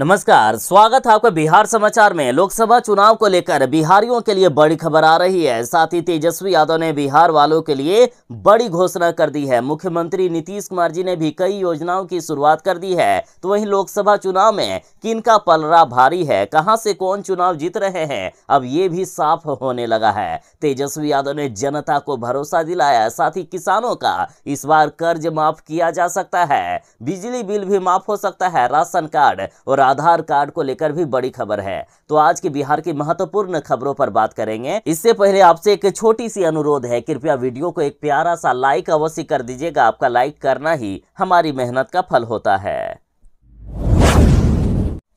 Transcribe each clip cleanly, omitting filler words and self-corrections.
नमस्कार, स्वागत है आपका बिहार समाचार में। लोकसभा चुनाव को लेकर बिहारियों के लिए बड़ी खबर आ रही है। साथ ही तेजस्वी यादव ने बिहार वालों के लिए बड़ी घोषणा कर दी है। मुख्यमंत्री नीतीश कुमार जी ने भी कई योजनाओं की शुरुआत कर दी है। तो वहीं लोकसभा चुनाव में किनका पलड़ा भारी है, कहां से कौन चुनाव जीत रहे हैं, अब ये भी साफ होने लगा है। तेजस्वी यादव ने जनता को भरोसा दिलाया। साथ ही किसानों का इस बार कर्ज माफ किया जा सकता है, बिजली बिल भी माफ हो सकता है, राशन कार्ड और आधार कार्ड को लेकर भी बड़ी खबर है। तो आज के बिहार की महत्वपूर्ण खबरों पर बात करेंगे। इससे पहले आपसे एक छोटी सी अनुरोध है, कृपया वीडियो को एक प्यारा सा लाइक अवश्य कर दीजिएगा। आपका लाइक करना ही हमारी मेहनत का फल होता है।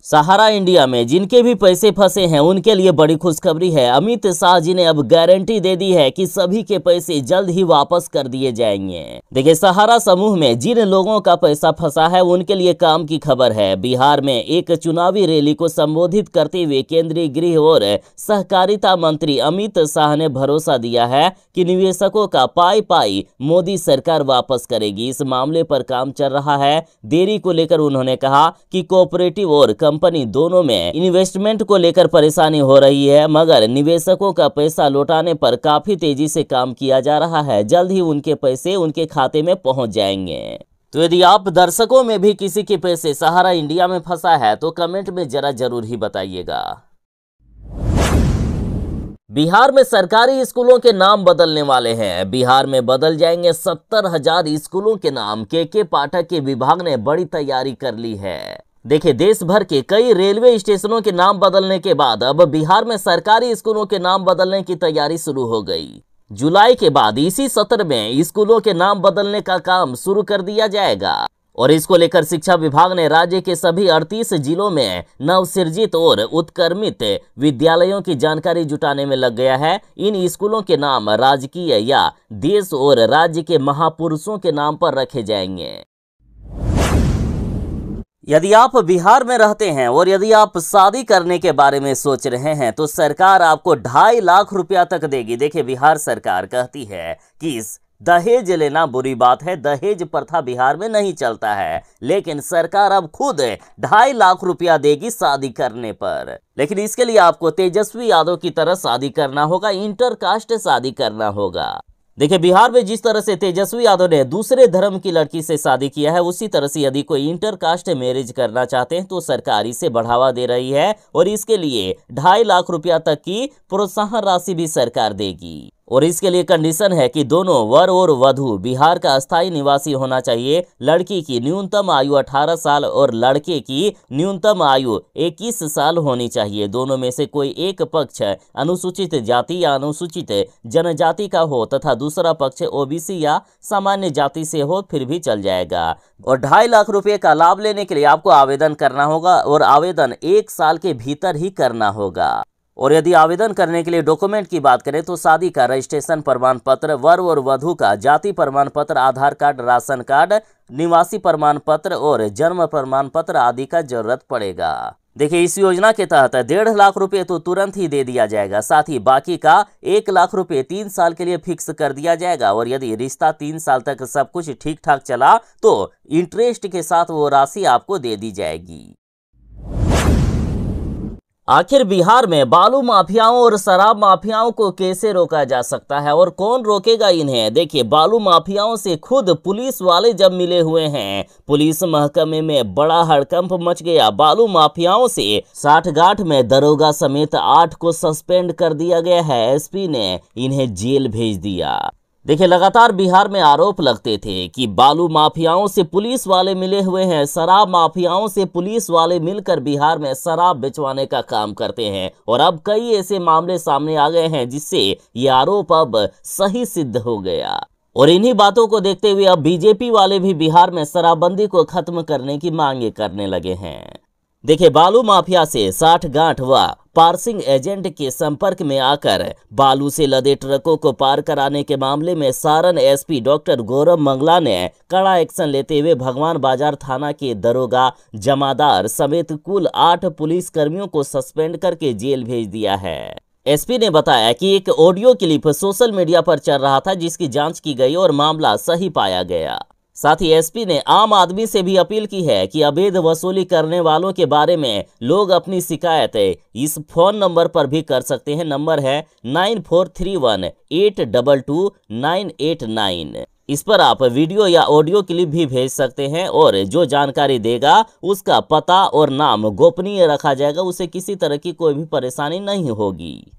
सहारा इंडिया में जिनके भी पैसे फंसे हैं उनके लिए बड़ी खुशखबरी है। अमित शाह जी ने अब गारंटी दे दी है कि सभी के पैसे जल्द ही वापस कर दिए जाएंगे। देखिए, सहारा समूह में जिन लोगों का पैसा फंसा है उनके लिए काम की खबर है। बिहार में एक चुनावी रैली को संबोधित करते हुए केंद्रीय गृह और सहकारिता मंत्री अमित शाह ने भरोसा दिया है कि निवेशकों का पाई मोदी सरकार वापस करेगी। इस मामले पर काम चल रहा है। देरी को लेकर उन्होंने कहा कि कोऑपरेटिव और कंपनी दोनों में इन्वेस्टमेंट को लेकर परेशानी हो रही है, मगर निवेशकों का पैसा लौटाने पर काफी तेजी से काम किया जा रहा है। जल्द ही उनके पैसे उनके खाते में पहुंच जाएंगे। तो यदि आप दर्शकों में भी किसी के पैसे सहारा इंडिया में फंसा है तो कमेंट में जरा जरूर ही बताइएगा। बिहार में सरकारी स्कूलों के नाम बदलने वाले हैं। बिहार में बदल जाएंगे 70,000 स्कूलों के नाम। के पाठक के विभाग ने बड़ी तैयारी कर ली है। देखिए, देश भर के कई रेलवे स्टेशनों के नाम बदलने के बाद अब बिहार में सरकारी स्कूलों के नाम बदलने की तैयारी शुरू हो गई। जुलाई के बाद इसी सत्र में स्कूलों के नाम बदलने का काम शुरू कर दिया जाएगा और इसको लेकर शिक्षा विभाग ने राज्य के सभी 38 जिलों में नवसृजित और उत्क्रमित विद्यालयों की जानकारी जुटाने में लग गया है। इन स्कूलों के नाम राजकीय या देश और राज्य के महापुरुषों के नाम पर रखे जाएंगे। यदि आप बिहार में रहते हैं और यदि आप शादी करने के बारे में सोच रहे हैं तो सरकार आपको 2.5 लाख रुपया तक देगी। देखिए, बिहार सरकार कहती है कि दहेज लेना बुरी बात है, दहेज प्रथा बिहार में नहीं चलता है, लेकिन सरकार अब खुद 2.5 लाख रुपया देगी शादी करने पर। लेकिन इसके लिए आपको तेजस्वी यादव की तरह शादी करना होगा, इंटर कास्ट शादी करना होगा। देखिए, बिहार में जिस तरह से तेजस्वी यादव ने दूसरे धर्म की लड़की से शादी किया है, उसी तरह से यदि कोई इंटर कास्ट मैरिज करना चाहते हैं तो सरकार इसे बढ़ावा दे रही है और इसके लिए 2.5 लाख रुपया तक की प्रोत्साहन राशि भी सरकार देगी। और इसके लिए कंडीशन है कि दोनों वर और वधू बिहार का अस्थायी निवासी होना चाहिए। लड़की की न्यूनतम आयु 18 साल और लड़के की न्यूनतम आयु 21 साल होनी चाहिए। दोनों में से कोई एक पक्ष अनुसूचित जाति या अनुसूचित जनजाति का हो तथा दूसरा पक्ष ओबीसी या सामान्य जाति से हो फिर भी चल जाएगा। और 2.5 लाख रुपए का लाभ लेने के लिए आपको आवेदन करना होगा और आवेदन 1 साल के भीतर ही करना होगा। और यदि आवेदन करने के लिए डॉक्यूमेंट की बात करें तो शादी का रजिस्ट्रेशन प्रमाण पत्र, वर और वधू का जाति प्रमाण पत्र, आधार कार्ड, राशन कार्ड, निवासी प्रमाण पत्र और जन्म प्रमाण पत्र आदि का जरूरत पड़ेगा। देखिए, इस योजना के तहत 1.5 लाख रुपए तो तुरंत ही दे दिया जाएगा। साथ ही बाकी का 1 लाख रुपए 3 साल के लिए फिक्स कर दिया जाएगा और यदि रिश्ता 3 साल तक सब कुछ ठीक ठाक चला तो इंटरेस्ट के साथ वो राशि आपको दे दी जाएगी। आखिर बिहार में बालू माफियाओं और शराब माफियाओं को कैसे रोका जा सकता है और कौन रोकेगा इन्हें? देखिए, बालू माफियाओं से खुद पुलिस वाले जब मिले हुए हैं, पुलिस महकमे में बड़ा हड़कंप मच गया। बालू माफियाओं से साठगांठ में दरोगा समेत 8 को सस्पेंड कर दिया गया है। एसपी ने इन्हें जेल भेज दिया। देखिए, लगातार बिहार में आरोप लगते थे कि बालू माफियाओं से पुलिस वाले मिले हुए हैं, शराब माफियाओं से पुलिस वाले मिलकर बिहार में शराब बेचवाने का काम करते हैं और अब कई ऐसे मामले सामने आ गए हैं जिससे ये आरोप अब सही सिद्ध हो गया। और इन्हीं बातों को देखते हुए अब बीजेपी वाले भी बिहार में शराबबंदी को खत्म करने की मांगे करने लगे हैं। देखिए, बालू माफिया से साठगांठ व पार्सिंग एजेंट के संपर्क में आकर बालू से लदे ट्रकों को पार कराने के मामले में सारण एसपी डॉक्टर गौरव मंगला ने कड़ा एक्शन लेते हुए भगवान बाजार थाना के दरोगा, जमादार समेत कुल 8 पुलिस कर्मियों को सस्पेंड करके जेल भेज दिया है। एसपी ने बताया कि एक ऑडियो क्लिप सोशल मीडिया पर चल रहा था जिसकी जांच की गई और मामला सही पाया गया। साथ ही एसपी ने आम आदमी से भी अपील की है कि अवैध वसूली करने वालों के बारे में लोग अपनी शिकायत इस फोन नंबर पर भी कर सकते हैं। नंबर है 9431822989। इस पर आप वीडियो या ऑडियो क्लिप भी भेज सकते हैं और जो जानकारी देगा उसका पता और नाम गोपनीय रखा जाएगा, उसे किसी तरह की कोई भी परेशानी नहीं होगी।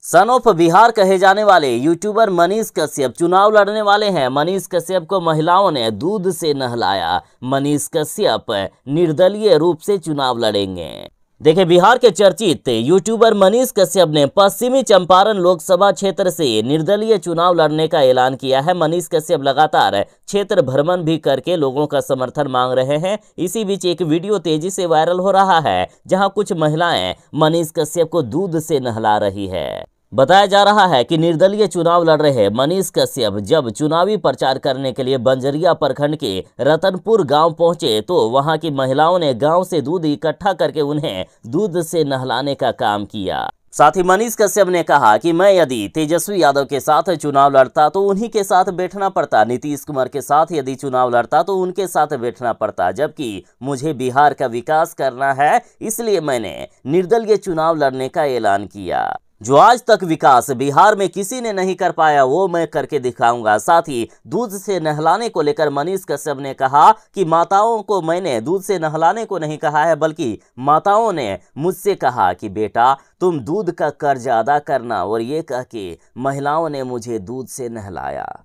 सन ऑफ बिहार कहे जाने वाले यूट्यूबर मनीष कश्यप चुनाव लड़ने वाले हैं। मनीष कश्यप को महिलाओं ने दूध से नहलाया। मनीष कश्यप निर्दलीय रूप से चुनाव लड़ेंगे। देखिए, बिहार के चर्चित यूट्यूबर मनीष कश्यप ने पश्चिमी चंपारण लोकसभा क्षेत्र से निर्दलीय चुनाव लड़ने का ऐलान किया है। मनीष कश्यप लगातार क्षेत्र भ्रमण भी करके लोगों का समर्थन मांग रहे हैं। इसी बीच एक वीडियो तेजी से वायरल हो रहा है जहां कुछ महिलाएं मनीष कश्यप को दूध से नहला रही है। बताया जा रहा है कि निर्दलीय चुनाव लड़ रहे मनीष कश्यप जब चुनावी प्रचार करने के लिए बंजरिया प्रखंड के रतनपुर गांव पहुंचे तो वहां की महिलाओं ने गांव से दूध इकट्ठा करके उन्हें दूध से नहलाने का काम किया। साथ ही मनीष कश्यप ने कहा कि मैं यदि तेजस्वी यादव के साथ चुनाव लड़ता तो उन्हीं के साथ बैठना पड़ता, नीतीश कुमार के साथ यदि चुनाव लड़ता तो उनके साथ बैठना पड़ता, जबकि मुझे बिहार का विकास करना है, इसलिए मैंने निर्दलीय चुनाव लड़ने का ऐलान किया। जो आज तक विकास बिहार में किसी ने नहीं कर पाया वो मैं करके दिखाऊंगा। साथ ही दूध से नहलाने को लेकर मनीष कश्यप ने कहा कि माताओं को मैंने दूध से नहलाने को नहीं कहा है, बल्कि माताओं ने मुझसे कहा कि बेटा तुम दूध का कर्ज अदा करना, और ये कह के महिलाओं ने मुझे दूध से नहलाया।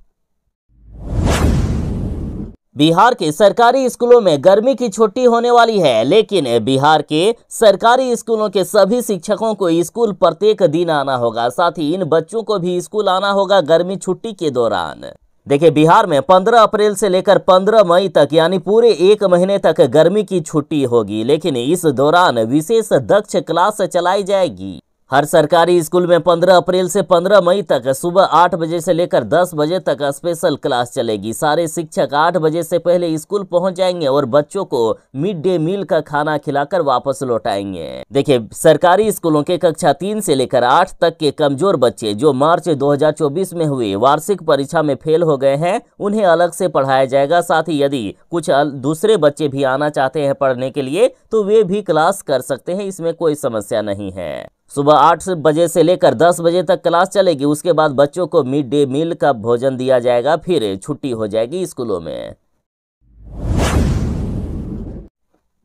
बिहार के सरकारी स्कूलों में गर्मी की छुट्टी होने वाली है, लेकिन बिहार के सरकारी स्कूलों के सभी शिक्षकों को स्कूल प्रत्येक दिन आना होगा। साथ ही इन बच्चों को भी स्कूल आना होगा गर्मी छुट्टी के दौरान। देखिए, बिहार में 15 अप्रैल से लेकर 15 मई तक यानी पूरे एक महीने तक गर्मी की छुट्टी होगी, लेकिन इस दौरान विशेष दक्ष क्लास चलाई जाएगी। हर सरकारी स्कूल में 15 अप्रैल से 15 मई तक सुबह 8 बजे से लेकर 10 बजे तक स्पेशल क्लास चलेगी। सारे शिक्षक 8 बजे से पहले स्कूल पहुंच जाएंगे और बच्चों को मिड डे मील का खाना खिलाकर वापस लौटाएंगे। देखिए, सरकारी स्कूलों के कक्षा 3 से लेकर 8 तक के कमजोर बच्चे जो मार्च 2024 में हुए वार्षिक परीक्षा में फेल हो गए हैं, उन्हें अलग से पढ़ाया जाएगा। साथ ही यदि कुछ दूसरे बच्चे भी आना चाहते हैं पढ़ने के लिए तो वे भी क्लास कर सकते हैं, इसमें कोई समस्या नहीं है। सुबह 8 बजे से लेकर 10 बजे तक क्लास चलेगी। उसके बाद बच्चों को मिड डे मील का भोजन दिया जाएगा, फिर छुट्टी हो जाएगी स्कूलों में।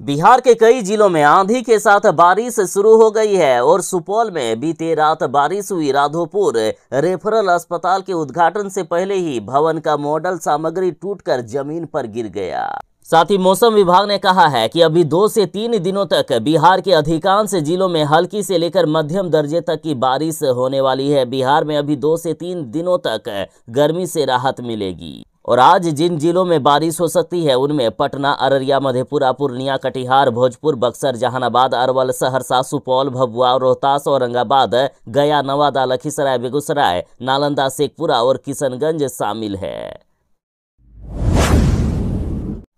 बिहार के कई जिलों में आंधी के साथ बारिश शुरू हो गई है और सुपौल में बीते रात बारिश हुई। राधोपुर रेफरल अस्पताल के उद्घाटन से पहले ही भवन का मॉडल सामग्री टूटकर जमीन पर गिर गया। साथ ही मौसम विभाग ने कहा है कि अभी 2 से 3 दिनों तक बिहार के अधिकांश जिलों में हल्की से लेकर मध्यम दर्जे तक की बारिश होने वाली है। बिहार में अभी 2 से 3 दिनों तक गर्मी से राहत मिलेगी। और आज जिन जिलों में बारिश हो सकती है उनमें पटना, अररिया, मधेपुरा, पूर्णिया, कटिहार, भोजपुर, बक्सर, जहानाबाद, अरवल, सहरसा, सुपौल, भभुआ, रोहतास, औरंगाबाद, गया, नवादा, लखीसराय, बेगूसराय, नालंदा, शेखपुरा और किशनगंज शामिल है।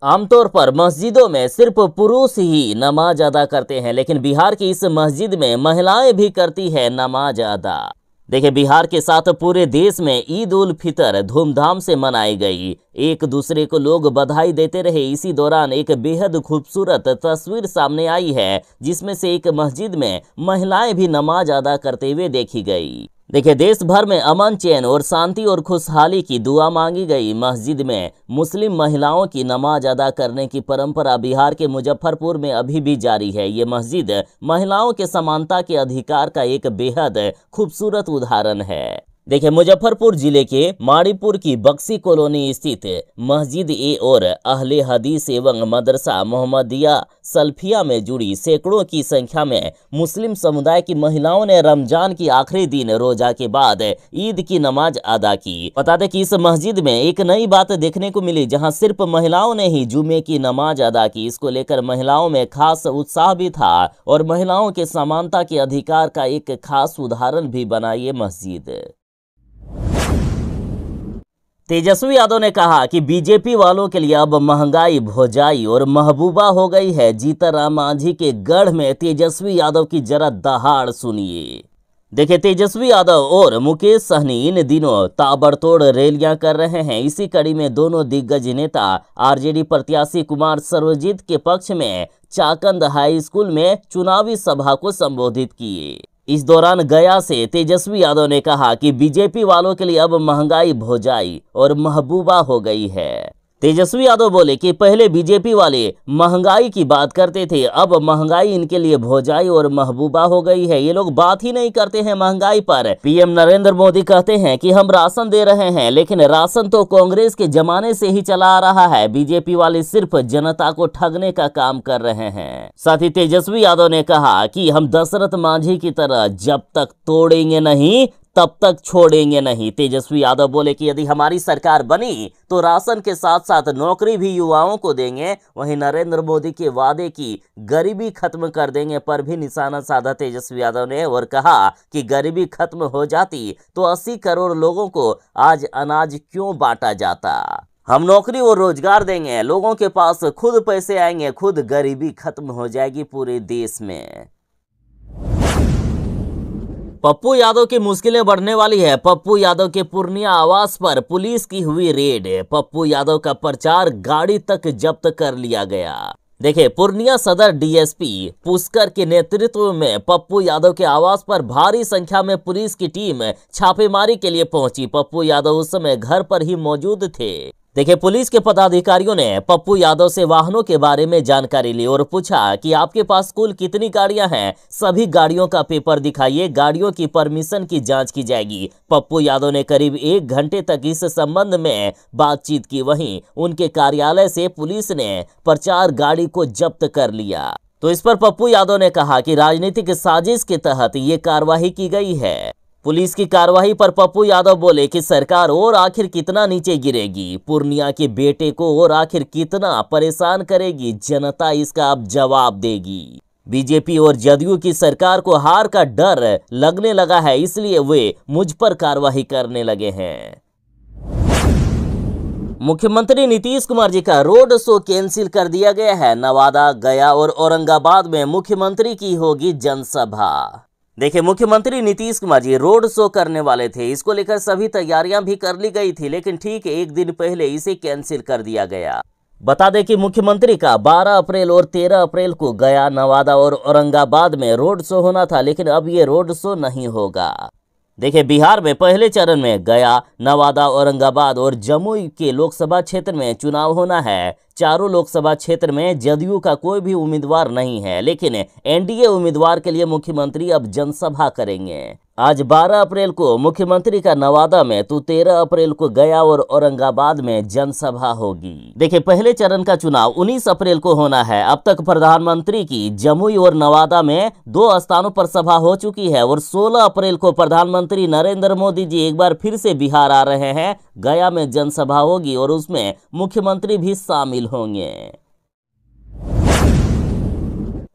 आमतौर पर मस्जिदों में सिर्फ पुरुष ही नमाज अदा करते हैं, लेकिन बिहार की इस मस्जिद में महिलाएं भी करती है नमाज अदा। देखिए, बिहार के साथ पूरे देश में ईद उल फितर धूमधाम से मनाई गई। एक दूसरे को लोग बधाई देते रहे। इसी दौरान एक बेहद खूबसूरत तस्वीर सामने आई है जिसमें से एक मस्जिद में महिलाएं भी नमाज अदा करते हुए देखी गई। देखिए, देश भर में अमन, चैन और शांति और खुशहाली की दुआ मांगी गई। मस्जिद में मुस्लिम महिलाओं की नमाज अदा करने की परंपरा बिहार के मुजफ्फरपुर में अभी भी जारी है। ये मस्जिद महिलाओं के समानता के अधिकार का एक बेहद खूबसूरत उदाहरण है। देखिए, मुजफ्फरपुर जिले के माड़ीपुर की बक्सी कॉलोनी स्थित मस्जिद ए और अहले हदीस एवं मदरसा मोहम्मदिया सल्फिया में जुड़ी सैकड़ों की संख्या में मुस्लिम समुदाय की महिलाओं ने रमजान की आखिरी दिन रोजा के बाद ईद की नमाज अदा की। बता दें कि इस मस्जिद में एक नई बात देखने को मिली, जहां सिर्फ महिलाओं ने ही जुमे की नमाज अदा की। इसको लेकर महिलाओं में खास उत्साह भी था और महिलाओं के समानता के अधिकार का एक खास उदाहरण भी बना ये मस्जिद। तेजस्वी यादव ने कहा कि बीजेपी वालों के लिए अब महंगाई भौजाई और महबूबा हो गई है। जीतन राम मांझी के गढ़ में तेजस्वी यादव की जरा दहाड़ सुनिए। देखिए, तेजस्वी यादव और मुकेश सहनी इन दिनों ताबड़तोड़ रैलियां कर रहे हैं। इसी कड़ी में दोनों दिग्गज नेता आरजेडी प्रत्याशी कुमार सर्वजित के पक्ष में चाकंद हाई स्कूल में चुनावी सभा को संबोधित किए। इस दौरान गया से तेजस्वी यादव ने कहा कि बीजेपी वालों के लिए अब महंगाई भौजाई और महबूबा हो गई है। तेजस्वी यादव बोले कि पहले बीजेपी वाले महंगाई की बात करते थे, अब महंगाई इनके लिए भौजाई और महबूबा हो गई है। ये लोग बात ही नहीं करते हैं महंगाई पर। पीएम नरेंद्र मोदी कहते हैं कि हम राशन दे रहे हैं, लेकिन राशन तो कांग्रेस के जमाने से ही चला आ रहा है। बीजेपी वाले सिर्फ जनता को ठगने का काम कर रहे हैं। साथ ही तेजस्वी यादव ने कहा कि हम दशरथ मांझी की तरह जब तक तोड़ेंगे नहीं तब तक छोड़ेंगे नहीं। तेजस्वी यादव बोले कि यदि हमारी सरकार बनी तो राशन के साथ साथ नौकरी भी युवाओं को देंगे। वहीं नरेंद्र मोदी के वादे की गरीबी खत्म कर देंगे पर भी निशाना साधा तेजस्वी यादव ने और कहा कि गरीबी खत्म हो जाती तो 80 करोड़ लोगों को आज अनाज क्यों बांटा जाता। हम नौकरी और रोजगार देंगे, लोगों के पास खुद पैसे आएंगे, खुद गरीबी खत्म हो जाएगी पूरे देश में। पप्पू यादव की मुश्किलें बढ़ने वाली है। पप्पू यादव के पूर्णिया आवास पर पुलिस की हुई रेड। पप्पू यादव का प्रचार गाड़ी तक जब्त कर लिया गया। देखिए, पूर्णिया सदर डीएसपी पुष्कर के नेतृत्व में पप्पू यादव के आवास पर भारी संख्या में पुलिस की टीम छापेमारी के लिए पहुंची। पप्पू यादव उस समय घर पर ही मौजूद थे। देखिए, पुलिस के पदाधिकारियों ने पप्पू यादव से वाहनों के बारे में जानकारी ली और पूछा कि आपके पास कुल कितनी गाड़ियां हैं, सभी गाड़ियों का पेपर दिखाइए, गाड़ियों की परमिशन की जांच की जाएगी। पप्पू यादव ने करीब 1 घंटे तक इस संबंध में बातचीत की। वहीं उनके कार्यालय से पुलिस ने प्रचार गाड़ी को जब्त कर लिया। तो इस पर पप्पू यादव ने कहा कि राजनीतिक साजिश के तहत ये कार्रवाई की गई है। पुलिस की कार्रवाई पर पप्पू यादव बोले कि सरकार और आखिर कितना नीचे गिरेगी, पूर्णिया के बेटे को और आखिर कितना परेशान करेगी, जनता इसका अब जवाब देगी। बीजेपी और जदयू की सरकार को हार का डर लगने लगा है, इसलिए वे मुझ पर कार्रवाई करने लगे हैं। मुख्यमंत्री नीतीश कुमार जी का रोड शो कैंसिल कर दिया गया है। नवादा, गया और औरंगाबाद में मुख्यमंत्री की होगी जनसभा। देखिए, मुख्यमंत्री नीतीश कुमार जी रोड शो करने वाले थे। इसको लेकर सभी तैयारियां भी कर ली गई थी, लेकिन ठीक 1 दिन पहले इसे कैंसिल कर दिया गया। बता दें कि मुख्यमंत्री का 12 अप्रैल और 13 अप्रैल को गया, नवादा और औरंगाबाद में रोड शो होना था, लेकिन अब ये रोड शो नहीं होगा। देखिए, बिहार में पहले चरण में गया, नवादा, औरंगाबाद और जमुई के लोकसभा क्षेत्र में चुनाव होना है। चारों लोकसभा क्षेत्र में जदयू का कोई भी उम्मीदवार नहीं है, लेकिन एनडीए उम्मीदवार के लिए मुख्यमंत्री अब जनसभा करेंगे। आज 12 अप्रैल को मुख्यमंत्री का नवादा में तो 13 अप्रैल को गया और औरंगाबाद में जनसभा होगी। देखिए, पहले चरण का चुनाव 19 अप्रैल को होना है। अब तक प्रधानमंत्री की जमुई और नवादा में 2 स्थानों पर सभा हो चुकी है और 16 अप्रैल को प्रधानमंत्री नरेंद्र मोदी जी एक बार फिर से बिहार आ रहे हैं। गया में जनसभा होगी और उसमें मुख्यमंत्री भी शामिल होंगे।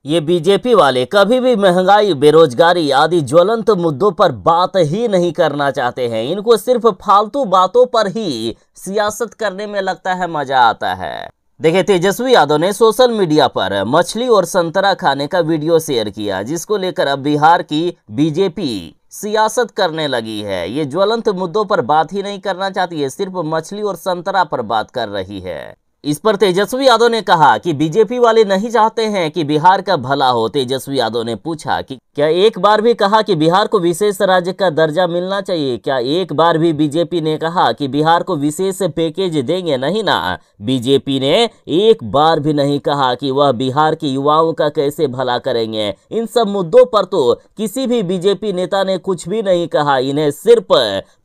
ये बीजेपी वाले कभी भी महंगाई, बेरोजगारी आदि ज्वलंत मुद्दों पर बात ही नहीं करना चाहते हैं। इनको सिर्फ फालतू बातों पर ही सियासत करने में लगता है मजा आता है। देखिए, तेजस्वी यादव ने सोशल मीडिया पर मछली और संतरा खाने का वीडियो शेयर किया, जिसको लेकर अब बिहार की बीजेपी सियासत करने लगी है। ये ज्वलंत मुद्दों पर बात ही नहीं करना चाहती है, सिर्फ मछली और संतरा पर बात कर रही है। इस पर तेजस्वी यादव ने कहा कि बीजेपी वाले नहीं चाहते हैं कि बिहार का भला हो। तेजस्वी यादव ने पूछा कि क्या एक बार भी कहा कि बिहार को विशेष राज्य का दर्जा मिलना चाहिए? क्या एक बार भी बीजेपी ने कहा कि बिहार को विशेष पैकेज देंगे? नहीं ना, बीजेपी ने एक बार भी नहीं कहा कि वह बिहार के युवाओं का कैसे भला करेंगे। इन सब मुद्दों पर तो किसी भी बीजेपी नेता ने कुछ भी नहीं कहा। इन्हें सिर्फ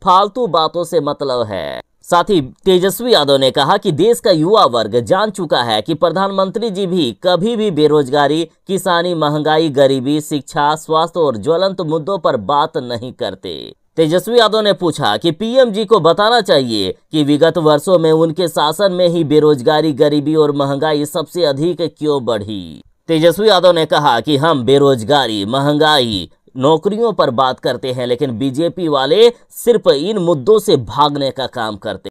फालतू बातों से मतलब है। साथ ही तेजस्वी यादव ने कहा कि देश का युवा वर्ग जान चुका है कि प्रधानमंत्री जी भी कभी भी बेरोजगारी, किसानी, महंगाई, गरीबी, शिक्षा, स्वास्थ्य और ज्वलंत मुद्दों पर बात नहीं करते। तेजस्वी यादव ने पूछा कि पीएम जी को बताना चाहिए कि विगत वर्षों में उनके शासन में ही बेरोजगारी, गरीबी और महंगाई सबसे अधिक क्यों बढ़ी। तेजस्वी यादव ने कहा कि हम बेरोजगारी, महंगाई, नौकरियों पर बात करते हैं, लेकिन बीजेपी वाले सिर्फ इन मुद्दों से भागने का काम करते हैं।